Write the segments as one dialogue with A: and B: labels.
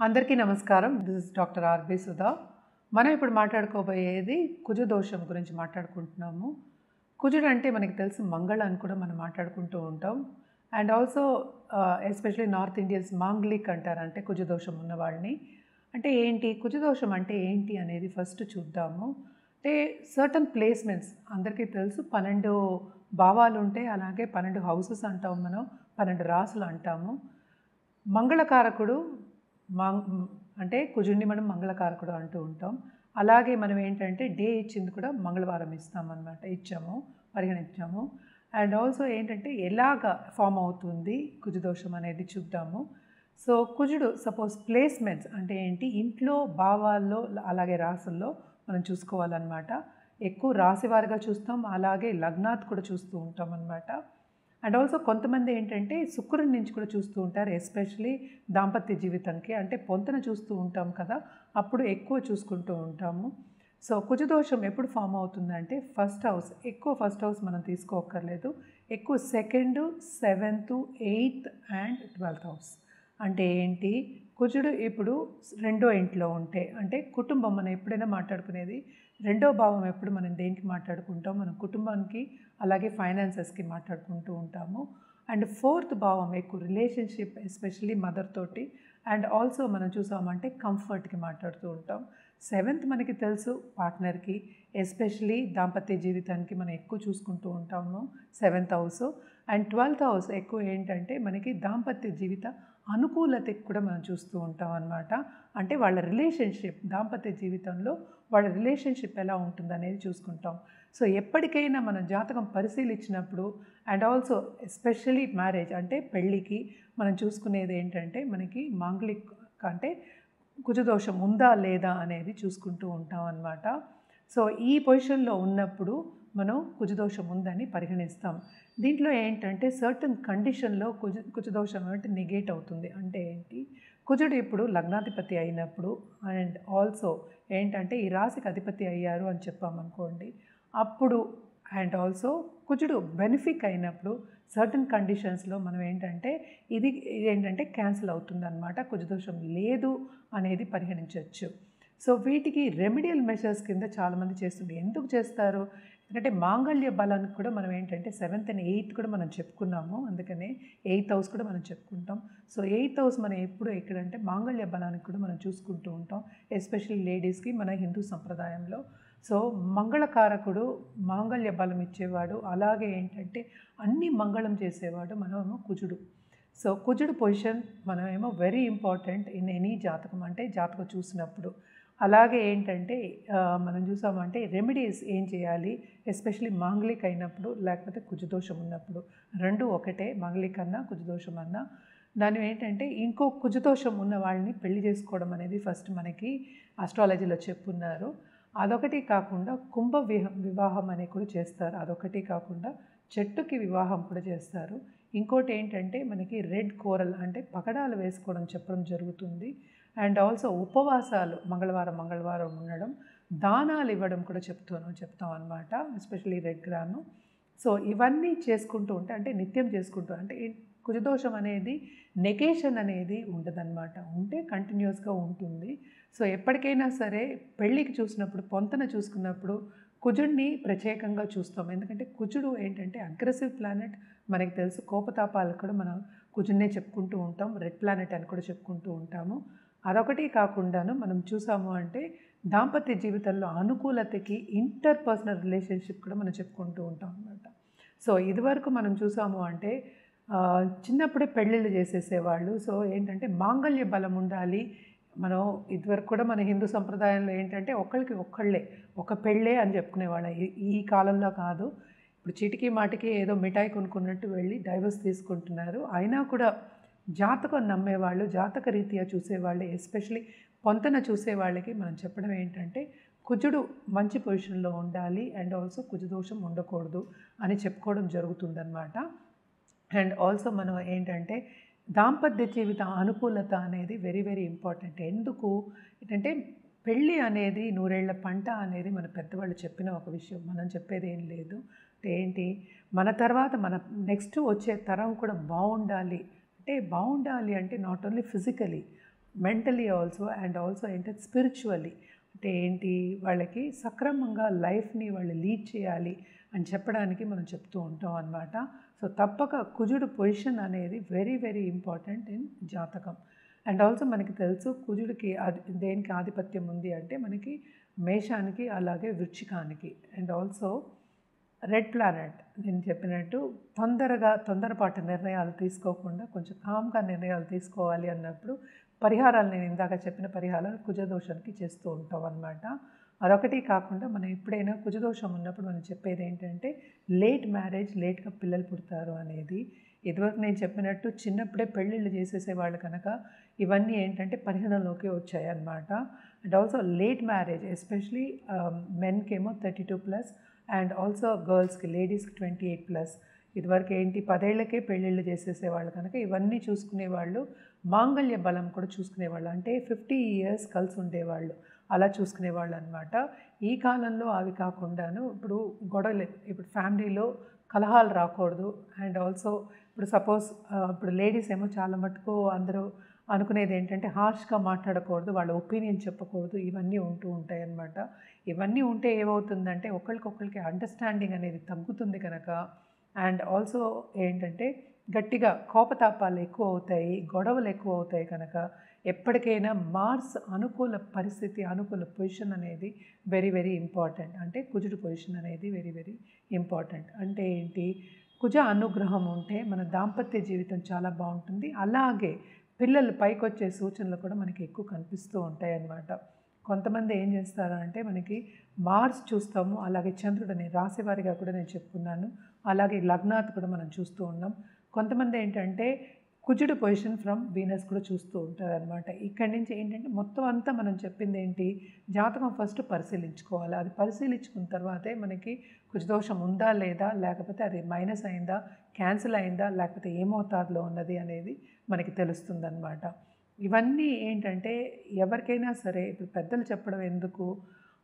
A: అందరికీ నమస్కారం. This is doctor R B Sudha. మనం ఇప్పుడు మాట్లాడుకోబోయేది కుజదోషం గురించి మాట్లాడుకుంటున్నాము. కుజుడు అంటే మనకి తెలుసు మంగళ అని కూడా మనం మాట్లాడుకుంటూ ఉంటాం. And also especially north Indians Manglik అంటారు, అంటే కుజదోషం ఉన్న వాళ్ళని. అంటే ఏంటి కుజదోషం అంటే ఏంటి అనేది ఫస్ట్ చూద్దాము. అంటే సర్టన్ ప్లేస్మెంట్స్ అందరికీ తెలుసు 12 భావాలు ఉంటాయి, అలాగే 12 హౌసెస్ అంటాం మనం, 12 రాసులు అంటాము. మంగళకారకుడు అంటే కుజుడిని మనం మంగళకారకుడు అంటూ ఉంటాం. అలాగే మనం ఏంటంటే డే ఇచ్చింది కూడా మంగళవారం ఇచ్చాము, పరిగణించాము. అండ్ ఆల్సో ఏంటంటే ఎలాగ ఫామ్ అవుతుంది కుజదోషం అనేది చూద్దాము. సో కుజుడు సపోజ్ ప్లేస్మెంట్స్ అంటే ఏంటి, ఇంట్లో భావాల్లో అలాగే రాసుల్లో మనం చూసుకోవాలన్నమాట. ఎక్కువ రాశివారిగా చూస్తాం, అలాగే లగ్నాత్ కూడా చూస్తూ ఉంటాం అన్నమాట. అండ్ ఆల్సో కొంతమంది ఏంటంటే శుక్రుడి నుంచి కూడా చూస్తూ ఉంటారు, ఎస్పెషలీ దాంపత్య జీవితానికి, అంటే పొంతన చూస్తూ ఉంటాం కదా, అప్పుడు ఎక్కువ చూసుకుంటూ ఉంటాము. సో కుజదోషం ఎప్పుడు ఫామ్ అవుతుందంటే ఫస్ట్ హౌస్ మనం తీసుకోక్కర్లేదు, ఎక్కువ 2nd, 7th, 8th and 12th house. అంటే ఏంటి, కుజుడు ఇప్పుడు 2వ ఇంట్లో ఉంటే, అంటే కుటుంబం మనం ఎప్పుడైనా మాట్లాడుకునేది 2వ భావం. ఎప్పుడు మనం దేనికి మాట్లాడుకుంటాం, మనం కుటుంబానికి అలాగే ఫైనాన్సెస్కి మాట్లాడుకుంటూ ఉంటాము. అండ్ 4th భావం ఎక్కువ రిలేషన్షిప్, ఎస్పెషల్లీ మదర్ తోటి. అండ్ ఆల్సో మనం చూసామంటే కంఫర్ట్కి మాట్లాడుతూ ఉంటాం. 7th మనకి తెలుసు పార్ట్నర్కి, ఎస్పెషలీ దాంపత్య జీవితానికి మనం ఎక్కువ చూసుకుంటూ ఉంటాము 7th house. And 12th house ఎక్కువ ఏంటంటే మనకి దాంపత్య జీవిత అనుకూలతకి కూడా మనం చూస్తూ ఉంటాం అన్నమాట. అంటే వాళ్ళ రిలేషన్షిప్, దాంపత్య జీవితంలో వాళ్ళ రిలేషన్షిప్ ఎలా ఉంటుందనేది చూసుకుంటాం. సో ఎప్పటికైనా మనం జాతకం పరిశీలించినప్పుడు అండ్ ఆల్సో ఎస్పెషలీ మ్యారేజ్ అంటే పెళ్ళికి మనం చూసుకునేది ఏంటంటే మనకి మాంగళిక్ అంటే కుజదోషం ఉందా లేదా అనేది చూసుకుంటూ ఉంటాం అన్నమాట. సో ఈ పొజిషన్లో ఉన్నప్పుడు మనం కుజదోషం ఉందని పరిగణిస్తాం. దీంట్లో ఏంటంటే సర్టన్ కండిషన్లో కుజదోషం అంటే నెగేట్ అవుతుంది. అంటే ఏంటి, కుజుడు ఇప్పుడు లగ్నాధిపతి అయినప్పుడు అండ్ ఆల్సో ఏంటంటే ఈ రాశికి అధిపతి అయ్యారు అని చెప్పామనుకోండి, అప్పుడు అండ్ ఆల్సో కుజుడు బెనిఫిక్ అయినప్పుడు సర్టన్ కండిషన్స్లో మనం ఏంటంటే ఇది ఏంటంటే క్యాన్సిల్ అవుతుంది అన్నమాట, కుజదోషం లేదు అనేది పరిగణించవచ్చు. సో వీటికి రెమెడియల్ మెషర్స్ కింద చాలామంది చేస్తుంది. ఎందుకు చేస్తారు, ఎందుకంటే మాంగళ్య బలానికి కూడా మనం ఏంటంటే 7th and 8th కూడా మనం చెప్పుకున్నాము, అందుకనే 8th హౌస్ కూడా మనం చెప్పుకుంటాం. సో 8th హౌస్ మనం ఎప్పుడు ఎక్కడంటే మాంగళ్య బలానికి కూడా మనం చూసుకుంటూ ఉంటాం, ఎస్పెషల్లీ లేడీస్కి మన హిందూ సంప్రదాయంలో. సో మంగళకారకుడు మాంగళ్య బలం ఇచ్చేవాడు, అలాగే ఏంటంటే అన్ని మంగళం చేసేవాడు మనమేమో కుజుడు. సో కుజుడు పొజిషన్ మనమేమో వెరీ ఇంపార్టెంట్ ఇన్ ఎనీ జాతకం, అంటే జాతకం చూసినప్పుడు. అలాగే ఏంటంటే మనం చూసామంటే రెమెడీస్ ఏం చేయాలి, ఎస్పెషలీ మాంగళిక్ అయినప్పుడు లేకపోతే కుజదోషం ఉన్నప్పుడు, రెండు ఒకటే, మాంగళిక్ అన్నా కుజదోషం అన్నా. దాని ఏంటంటే ఇంకో కుజదోషం ఉన్న వాళ్ళని పెళ్లి చేసుకోవడం అనేది ఫస్ట్ మనకి ఆస్ట్రాలజీలో చెప్పున్నారు. అదొకటి కాకుండా వివాహం అనేది కూడా చేస్తారు, అదొకటి కాకుండా చెట్టుకి వివాహం కూడా చేస్తారు. ఇంకోటి ఏంటంటే మనకి రెడ్ కోరల్ అంటే పగడాలు వేసుకోవడం చెప్పడం జరుగుతుంది. అండ్ ఆల్సో ఉపవాసాలు మంగళవారం ఉండడం, దానాలు ఇవ్వడం కూడా చెప్తాం అన్నమాట, ఎస్పెషలీ రెడ్ గ్రాము. సో ఇవన్నీ చేసుకుంటూ ఉంటే, అంటే నిత్యం చేసుకుంటూ, అంటే కుజదోషం అనేది నెగేషన్ అనేది ఉండదన్నమాట, ఉంటే కంటిన్యూస్గా ఉంటుంది. సో ఎప్పటికైనా సరే పెళ్ళికి చూసినప్పుడు, పొంతన చూసుకున్నప్పుడు కుజుడిని ప్రత్యేకంగా చూస్తాం. ఎందుకంటే కుజుడు ఏంటంటే అగ్రెసివ్ ప్లానెట్, మనకి తెలుసు. కోపతాపాలకు కూడా మనం కుజుడినే చెప్పుకుంటూ ఉంటాం, రెడ్ ప్లానెట్ అని కూడా చెప్పుకుంటూ ఉంటాము. అదొకటి కాకుండాను మనం చూసాము అంటే దాంపత్య జీవితంలో అనుకూలతకి ఇంటర్పర్సనల్ రిలేషన్షిప్ కూడా మనం చెప్పుకుంటూ ఉంటాం అన్నమాట. సో ఇదివరకు మనం చూసాము అంటే చిన్నప్పుడే పెళ్ళిళ్ళు చేసేసేవాళ్ళు. సో ఏంటంటే మాంగళ్య బలం ఉండాలి. మనం ఇదివరకు కూడా మన హిందూ సంప్రదాయంలో ఏంటంటే ఒకళ్ళకి ఒక్కళ్ళే ఒక పెళ్ళే అని చెప్పుకునేవాళ్ళం. ఈ కాలంలో కాదు, ఇప్పుడు చీటికి మాటికి ఏదో మిఠాయి కొనుక్కున్నట్టు వెళ్ళి డైవర్స్ తీసుకుంటున్నారు. అయినా కూడా జాతకం నమ్మేవాళ్ళు, జాతక రీత్యా చూసేవాళ్ళు, ఎస్పెషలీ పొంతన చూసే వాళ్ళకి మనం చెప్పడం ఏంటంటే కుజుడు మంచి పొజిషన్లో ఉండాలి అండ్ ఆల్సో కుజదోషం ఉండకూడదు అని చెప్పుకోవడం జరుగుతుందన్నమాట. అండ్ ఆల్సో మనం ఏంటంటే దాంపత్య జీవిత అనుకూలత అనేది వెరీ వెరీ ఇంపార్టెంట్. ఎందుకు ఏంటంటే పెళ్ళి అనేది నూరేళ్ల పంట అనేది మన పెద్దవాళ్ళు చెప్పిన ఒక విషయం, మనం చెప్పేది ఏం లేదు. ఏంటి, మన తర్వాత మన నెక్స్ట్ వచ్చే తరం కూడా బాగుండాలి. అంటే బాగుండాలి అంటే not only physically, mentally also and also ఏంటంటే స్పిరిచువల్లీ, అంటే ఏంటి వాళ్ళకి సక్రమంగా లైఫ్ని వాళ్ళు లీడ్ చేయాలి అని చెప్పడానికి మనం చెప్తూ ఉంటాం అన్నమాట. సో తప్పక కుజుడు పొజిషన్ అనేది వెరీ వెరీ ఇంపార్టెంట్ ఇన్ జాతకం. అండ్ ఆల్సో మనకి తెలుసు కుజుడికి దేనికి ఆధిపత్యం ఉంది అంటే మనకి మేషానికి అలాగే వృశ్చికానికి. అండ్ ఆల్సో రెడ్ ప్లానెట్, నేను చెప్పినట్టు తొందరపాటు నిర్ణయాలు తీసుకోకుండా కొంచెం కామ్గా నిర్ణయాలు తీసుకోవాలి అన్నప్పుడు పరిహారాలు, నేను ఇందాక చెప్పిన పరిహారాలు కుజదోషానికి చేస్తూ ఉంటాం అన్నమాట. అదొకటి కాకుండా మనం ఎప్పుడైనా కుజదోషం ఉన్నప్పుడు మనం చెప్పేది ఏంటంటే లేట్ మ్యారేజ్, లేట్గా పిల్లలు పుడతారు అనేది. ఇదివరకు నేను చెప్పినట్టు చిన్నప్పుడే పెళ్ళిళ్ళు చేసేసేవాళ్ళు కనుక ఇవన్నీ ఏంటంటే పరిగణలోకి వచ్చాయి అన్నమాట. And also late marriage especially మెన్కేమో 32+ అండ్ ఆల్సో గర్ల్స్కి, లేడీస్కి 28+. ఇదివరకు ఏంటి 10 ఏళ్ళకే పెళ్ళిళ్ళు చేసేసేవాళ్ళు కనుక ఇవన్నీ చూసుకునేవాళ్ళు. మాంగళ్య బలం కూడా చూసుకునేవాళ్ళు, అంటే 50 years కలిసి ఉండేవాళ్ళు, అలా చూసుకునేవాళ్ళు అనమాట. ఈ కాలంలో అవి కాకుండాను ఇప్పుడు గొడవలు, ఇప్పుడు ఫ్యామిలీలో కలహాలు రాకూడదు. అండ్ ఆల్సో ఇప్పుడు సపోజ్ ఇప్పుడు లేడీస్ ఏమో చాలా మటుకు అందరూ అనుకునేది ఏంటంటే హార్ష్గా మాట్లాడకూడదు, వాళ్ళ ఒపీనియన్ చెప్పకూడదు, ఇవన్నీ ఉంటూ ఉంటాయి అన్నమాట. ఇవన్నీ ఉంటే ఏమవుతుందంటే ఒకరికొకరికి అండర్స్టాండింగ్ అనేది తగ్గుతుంది కనుక. అండ్ ఆల్సో ఏంటంటే గట్టిగా కోపతాపాలు ఎక్కువ అవుతాయి, గొడవలు ఎక్కువ అవుతాయి కనుక ఎప్పటికైనా మార్స్ అనుకూల పరిస్థితి, అనుకూల పొజిషన్ అనేది వెరీ వెరీ ఇంపార్టెంట్. అంటే కుజుడు పొజిషన్ అనేది వెరీ వెరీ ఇంపార్టెంట్. అంటే ఏంటి, కుజ అనుగ్రహం ఉంటే మన దాంపత్య జీవితం చాలా బాగుంటుంది. అలాగే పిల్లలు పైకి వచ్చే సూచనలు కూడా మనకి ఎక్కువ కనిపిస్తూ ఉంటాయి అన్నమాట. కొంతమంది ఏం చేస్తారు అంటే మనకి మార్స్ చూస్తాము, అలాగే చంద్రుడిని రాశివారిగా కూడా నేను చెప్పుకున్నాను, అలాగే లగ్నాత్ కూడా మనం చూస్తూ ఉన్నాం. కొంతమంది ఏంటంటే కుజుడు పొజిషన్ ఫ్రమ్ వీనస్ కూడా చూస్తూ ఉంటారు అనమాట. ఇక్కడి నుంచి ఏంటంటే మొత్తం అంతా మనం చెప్పింది ఏంటి, జాతకం ఫస్ట్ పరిశీలించుకోవాలి. అది పరిశీలించుకున్న తర్వాతే మనకి కుజదోషం ఉందా లేదా, లేకపోతే అది మైనస్ అయిందా, క్యాన్సిల్ అయిందా, లేకపోతే ఏ మోతాదులో ఉన్నది అనేది మనకి తెలుస్తుంది అన్నమాట. ఇవన్నీ ఏంటంటే ఎవరికైనా సరే ఇప్పుడు పెద్దలు చెప్పడం ఎందుకు,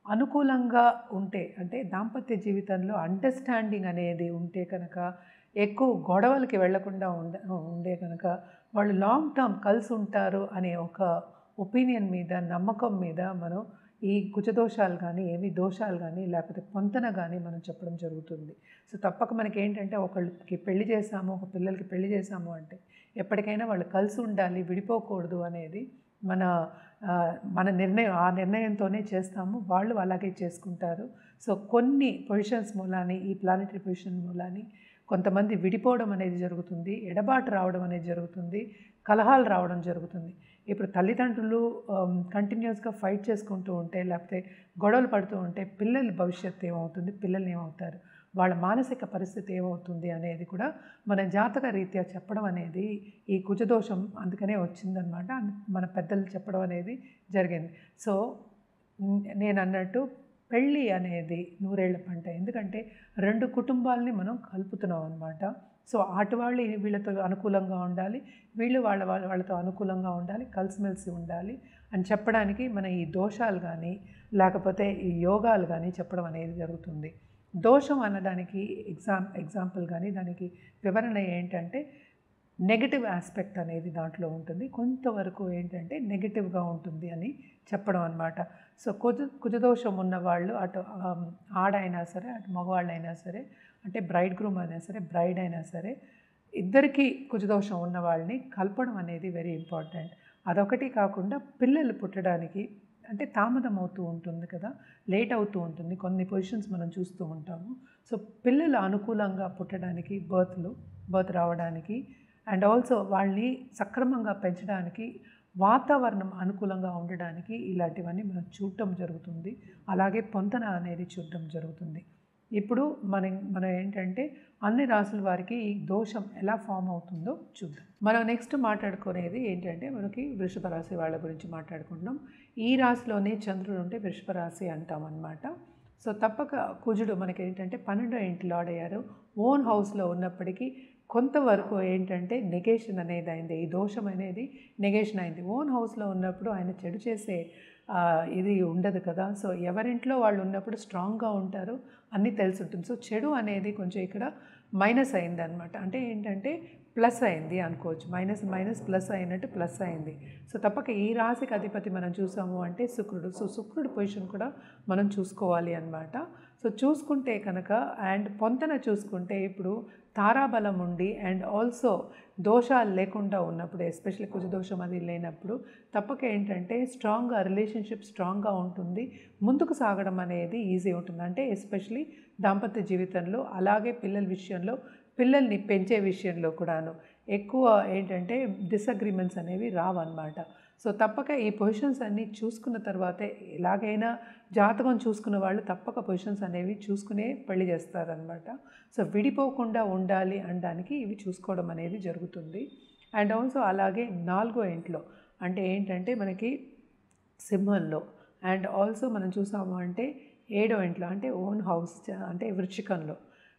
A: అనుకూలంగా ఉంటే అంటే దాంపత్య జీవితంలో అండర్స్టాండింగ్ అనేది ఉంటే కనుక, ఎక్కువ గొడవలకి వెళ్లకుండా ఉండే కనుక వాళ్ళు లాంగ్ టర్మ్ కలిసి ఉంటారు అనే ఒక ఒపీనియన్ మీద, నమ్మకం మీద మనం ఈ కుజదోషాలు కానీ, ఏమి దోషాలు కానీ, లేకపోతే పొంతన కానీ మనం చెప్పడం జరుగుతుంది. సో తప్పక మనకి ఏంటంటే ఒకళ్ళకి పెళ్లి చేసాము, ఒక పిల్లలకి పెళ్లి చేసాము అంటే ఎప్పటికైనా వాళ్ళు కలిసి ఉండాలి, విడిపోకూడదు అనేది మన మన నిర్ణయం. ఆ నిర్ణయంతోనే చేస్తాము, వాళ్ళు అలాగే చేసుకుంటారు. సో కొన్ని పొజిషన్స్ మూలాని, ఈ ప్లానెటరీ పొజిషన్ మూలాని కొంతమంది విడిపోవడం అనేది జరుగుతుంది, ఎడబాటు రావడం అనేది జరుగుతుంది, కలహాలు రావడం జరుగుతుంది. ఇప్పుడు తల్లిదండ్రులు కంటిన్యూస్గా ఫైట్ చేసుకుంటూ ఉంటే, లేకపోతే గొడవలు పడుతూ ఉంటే పిల్లల భవిష్యత్తు ఏమవుతుంది, పిల్లలు ఏమవుతారు, వాళ్ళ మానసిక పరిస్థితి ఏమవుతుంది అనేది కూడా మన జాతక రీత్యా చెప్పడం అనేది ఈ కుజదోషం అందుకనే వచ్చిందనమాట. మన పెద్దలు చెప్పడం అనేది జరిగింది. సో నేను అన్నట్టు పెళ్ళి అనేది నూరేళ్ల పంట. ఎందుకంటే 2 కుటుంబాలని మనం కలుపుతున్నాం అనమాట. సో అటు వాళ్ళు వీళ్ళతో అనుకూలంగా ఉండాలి, వీళ్ళు వాళ్ళతో అనుకూలంగా ఉండాలి, కలిసిమెలిసి ఉండాలి అని చెప్పడానికి మన ఈ దోషాలు కానీ, లేకపోతే ఈ యోగాలు కానీ చెప్పడం అనేది జరుగుతుంది. దోషం అనడానికి ఎగ్జాంపుల్ కానీ దానికి వివరణ ఏంటంటే నెగటివ్ ఆస్పెక్ట్ అనేది దాంట్లో ఉంటుంది, కొంతవరకు ఏంటంటే నెగటివ్గా ఉంటుంది అని చెప్పడం అనమాట. సో కుజదోషం ఉన్నవాళ్ళు అటు ఆడైనా సరే, అటు మగవాళ్ళైనా సరే, అంటే బ్రైడ్ గ్రూమ్ అయినా సరే, బ్రైడ్ అయినా సరే, ఇద్దరికీ కుజదోషం ఉన్న వాళ్ళని కలపడం అనేది వెరీ ఇంపార్టెంట్. అదొకటి కాకుండా పిల్లలు పుట్టడానికి అంటే తామదం అవుతూ ఉంటుంది కదా, లేట్ అవుతూ ఉంటుంది, కొన్ని పొజిషన్స్ మనం చూస్తూ ఉంటాము. సో పిల్లలు అనుకూలంగా పుట్టడానికి, బర్త్ రావడానికి, అండ్ ఆల్సో వాళ్ళని సక్రమంగా పెంచడానికి, వాతావరణం అనుకూలంగా ఉండడానికి ఇలాంటివన్నీ మనం చూడటం జరుగుతుంది. అలాగే పొంతన అనేది చూడటం జరుగుతుంది. ఇప్పుడు మనం ఏంటంటే అన్ని రాసుల వారికి ఈ దోషం ఎలా ఫామ్ అవుతుందో చూద్దాం. మనం నెక్స్ట్ మాట్లాడుకునేది ఏంటంటే మనకి వృషభ రాశి వాళ్ళ గురించి మాట్లాడుకుంటున్నాం. ఈ రాశిలోనే చంద్రుడు ఉంటే వృషభ రాశి అంటాం అన్నమాట. సో తప్పక కుజుడు మనకి ఏంటంటే 12వ ఇంటి లార్డ్ అయ్యారు. ఓన్ హౌస్లో ఉన్నప్పటికీ కొంతవరకు ఏంటంటే నెగేషన్ అనేది అయింది, ఈ దోషం అనేది నెగేషన్ అయింది. ఓన్ హౌస్లో ఉన్నప్పుడు ఆయన చెడు చేసే ఇది ఉండదు కదా. సో ఎవరింట్లో వాళ్ళు ఉన్నప్పుడు స్ట్రాంగ్గా ఉంటారు, అన్నీ తెలిసి ఉంటుంది. సో చెడు అనేది కొంచెం ఇక్కడ మైనస్ అయిందనమాట. అంటే ఏంటంటే ప్లస్ అయింది అనుకోవచ్చు. మైనస్ మైనస్ ప్లస్ అయినట్టు ప్లస్ అయింది. సో తప్పక ఈ రాశికి అధిపతి మనం చూసాము అంటే శుక్రుడు. సో శుక్రుడు పొజిషన్ కూడా మనం చూసుకోవాలి అనమాట. సో చూసుకుంటే కనుక అండ్ పొంతన చూసుకుంటే ఇప్పుడు తారాబలం ఉండి అండ్ ఆల్సో దోషాలు లేకుండా ఉన్నప్పుడు, ఎస్పెషల్లీ కుజదోషం అది లేనప్పుడు తప్పక ఏంటంటే స్ట్రాంగ్గా రిలేషన్షిప్ స్ట్రాంగ్గా ఉంటుంది, ముందుకు సాగడం అనేది ఈజీ ఉంటుంది. అంటే ఎస్పెషలీ దాంపత్య జీవితంలో, అలాగే పిల్లల విషయంలో, పిల్లల్ని పెంచే విషయంలో కూడాను ఎక్కువ ఏంటంటే డిసగ్రిమెంట్స్ అనేవి రావన్నమాట. సో తప్పక ఈ పొజిషన్స్ అన్నీ చూసుకున్న తర్వాతే, ఎలాగైనా జాతకం చూసుకున్న వాళ్ళు తప్పక పొజిషన్స్ అనేవి చూసుకునే పెళ్లి చేస్తారనమాట. సో విడిపోకుండా ఉండాలి అనడానికి ఇవి చూసుకోవడం అనేది జరుగుతుంది. అండ్ ఆల్సో అలాగే 4వ ఇంట్లో అంటే ఏంటంటే మనకి సింహంలో, అండ్ ఆల్సో మనం చూసాము అంటే 7వ ఇంట్లో అంటే ఓన్ హౌస్ అంటే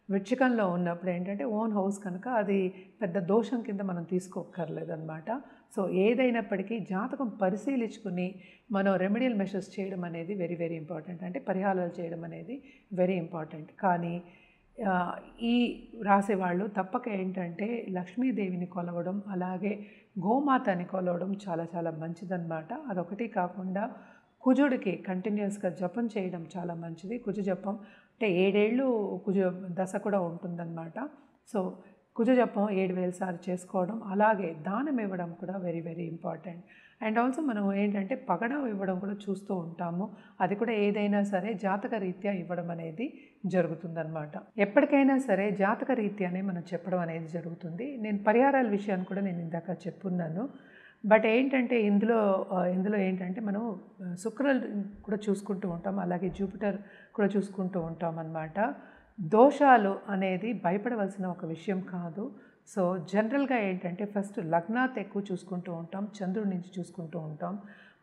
A: వృచ్చికంలో ఉన్నప్పుడు ఏంటంటే ఓన్ హౌస్ కనుక అది పెద్ద దోషం కింద మనం తీసుకోక్కర్లేదన్నమాట. సో ఏదైనప్పటికీ జాతకం పరిశీలించుకుని మనం రెమెడియల్ మెషర్స్ చేయడం అనేది వెరీ వెరీ ఇంపార్టెంట్. అంటే పరిహారాలు చేయడం అనేది వెరీ ఇంపార్టెంట్. కానీ ఈ రాసేవాళ్ళు తప్పక ఏంటంటే లక్ష్మీదేవిని కొలవడం, అలాగే గోమాతని కొలవడం చాలా చాలా మంచిదన్నమాట. అదొకటి కాకుండా కుజుడికి కంటిన్యూస్గా జపం చేయడం చాలా మంచిది. కుజ జపం అంటే 7 ఏళ్ళు కుజ దశ కూడా ఉంటుందన్నమాట. సో కుజ జపం 7,000 సార్లు చేసుకోవడం, అలాగే దానం ఇవ్వడం కూడా very very important. And also మనం ఏంటంటే పగడం ఇవ్వడం కూడా చూస్తూ ఉంటాము. అది కూడా ఏదైనా సరే జాతక రీత్యా ఇవ్వడం అనేది జరుగుతుందన్నమాట. ఎప్పటికైనా సరే జాతక రీత్యానే మనం చెప్పడం అనేది జరుగుతుంది. నేను పరిహారాల విషయాన్ని కూడా నేను ఇందాక చెప్పున్నాను. బట్ ఏంటంటే ఇందులో ఏంటంటే మనం శుక్రుడు కూడా చూసుకుంటూ ఉంటాం, అలాగే జూపిటర్ కూడా చూసుకుంటూ ఉంటాం అన్నమాట. దోషాలు అనేది భయపడవలసిన ఒక విషయం కాదు. సో జనరల్గా ఏంటంటే ఫస్ట్ లగ్నాత్ ఎక్కువ చూసుకుంటూ ఉంటాం, చంద్రుడి నుంచి చూసుకుంటూ ఉంటాం,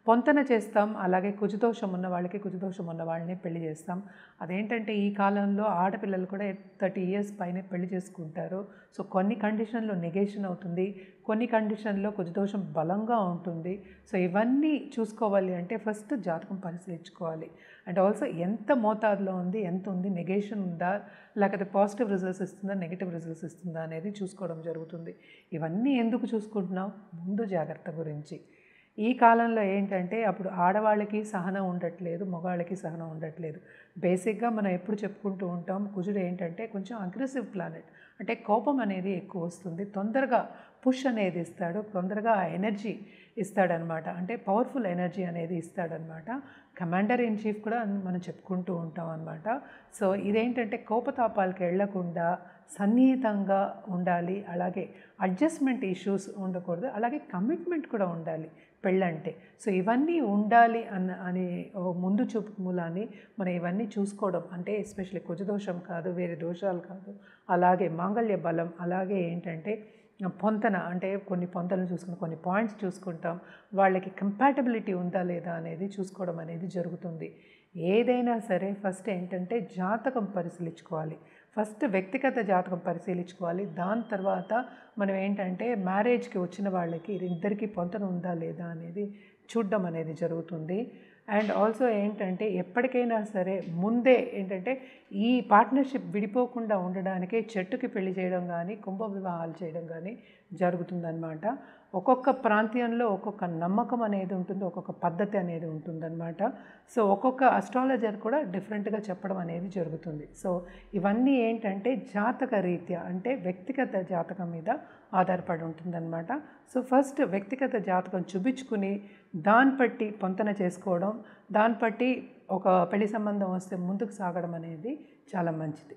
A: పొంతన చేస్తాం, అలాగే కుజదోషం ఉన్న వాళ్ళకి కుజదోషం ఉన్న వాళ్ళని పెళ్లి చేస్తాం. అదేంటంటే ఈ కాలంలో ఆడపిల్లలు కూడా 30 ఇయర్స్ పైనే పెళ్లి చేసుకుంటారు. సో కొన్ని కండిషన్లో నెగేషన్ అవుతుంది, కొన్ని కండిషన్లో కుజదోషం బలంగా ఉంటుంది. సో ఇవన్నీ చూసుకోవాలి అంటే ఫస్ట్ జాతకం పరిశీలించుకోవాలి. అండ్ ఆల్సో ఎంత మోతాదులో ఉంది, ఎంత ఉంది, నెగేషన్ ఉందా, లేకపోతే పాజిటివ్ రిజల్ట్స్ ఇస్తుందా, నెగిటివ్ రిజల్ట్స్ ఇస్తుందా అనేది చూసుకోవడం జరుగుతుంది. ఇవన్నీ ఎందుకు చూసుకుంటున్నాం? ముందు జాగ్రత్త గురించి. ఈ కాలంలో ఏంటంటే అప్పుడు ఆడవాళ్ళకి సహనం ఉండట్లేదు, మగవాళ్ళకి సహనం ఉండట్లేదు. బేసిక్గా మనం ఎప్పుడు చెప్పుకుంటూ ఉంటాం, కుజుడు ఏంటంటే కొంచెం అగ్రెసివ్ ప్లానెట్. అంటే కోపం అనేది ఎక్కువ వస్తుంది, తొందరగా పుష్ అనేది ఇస్తాడు, తొందరగా ఎనర్జీ ఇస్తాడనమాట. అంటే పవర్ఫుల్ ఎనర్జీ అనేది ఇస్తాడనమాట. కమాండర్ ఇన్ చీఫ్ కూడా మనం చెప్పుకుంటూ ఉంటాం అనమాట. సో ఇదేంటంటే కోపతాపాలకు వెళ్లకుండా సన్నిహితంగా ఉండాలి, అలాగే అడ్జస్ట్మెంట్ ఇష్యూస్ ఉండకూడదు, అలాగే కమిట్మెంట్ కూడా ఉండాలి పెళ్ళంటే. సో ఇవన్నీ ఉండాలి అని ముందు చూపు మూలాన్ని మనం ఇవన్నీ చూసుకోవడం, అంటే ఎస్పెషల్లీ కుజదోషం కాదు, వేరే దోషాలు కాదు, అలాగే మాంగళ్య బలం, అలాగే ఏంటంటే పొంతన, అంటే కొన్ని పొంతనలు చూసుకుని కొన్ని పాయింట్స్ చూసుకుంటాం, వాళ్ళకి కంపాటబిలిటీ ఉందా లేదా అనేది చూసుకోవడం అనేది జరుగుతుంది. ఏదైనా సరే ఫస్ట్ ఏంటంటే జాతకం పరిశీలించుకోవాలి, ఫస్ట్ వ్యక్తిగత జాతకం పరిశీలించుకోవాలి. దాని తర్వాత మనం ఏంటంటే మ్యారేజ్కి వచ్చిన వాళ్ళకి ఇద్దరికీ పొంతన ఉందా లేదా అనేది చూడడం అనేది జరుగుతుంది. అండ్ ఆల్సో ఏంటంటే ఎప్పటికైనా సరే ముందే ఏంటంటే ఈ పార్ట్నర్షిప్ విడిపోకుండా ఉండడానికే చెట్టుకి పెళ్లి చేయడం కానీ, కుంభ వివాహాలు చేయడం కానీ జరుగుతుందన్నమాట. ఒక్కొక్క ప్రాంతంలో ఒక్కొక్క నమ్మకం అనేది ఉంటుంది, ఒక్కొక్క పద్ధతి అనేది ఉంటుందన్నమాట. సో ఒక్కొక్క అస్ట్రాలజర్ కూడా డిఫరెంట్గా చెప్పడం అనేది జరుగుతుంది. సో ఇవన్నీ ఏంటంటే జాతక రీత్యా, అంటే వ్యక్తిగత జాతకం మీద ఆధారపడి ఉంటుందన్నమాట. సో ఫస్ట్ వ్యక్తిగత జాతకం చూపించుకుని దాన్ని బట్టి పొంతన చేసుకోవడం, దాన్ని బట్టి ఒక పెళ్లి సంబంధం వస్తే ముందుకు సాగడం అనేది చాలా మంచిది.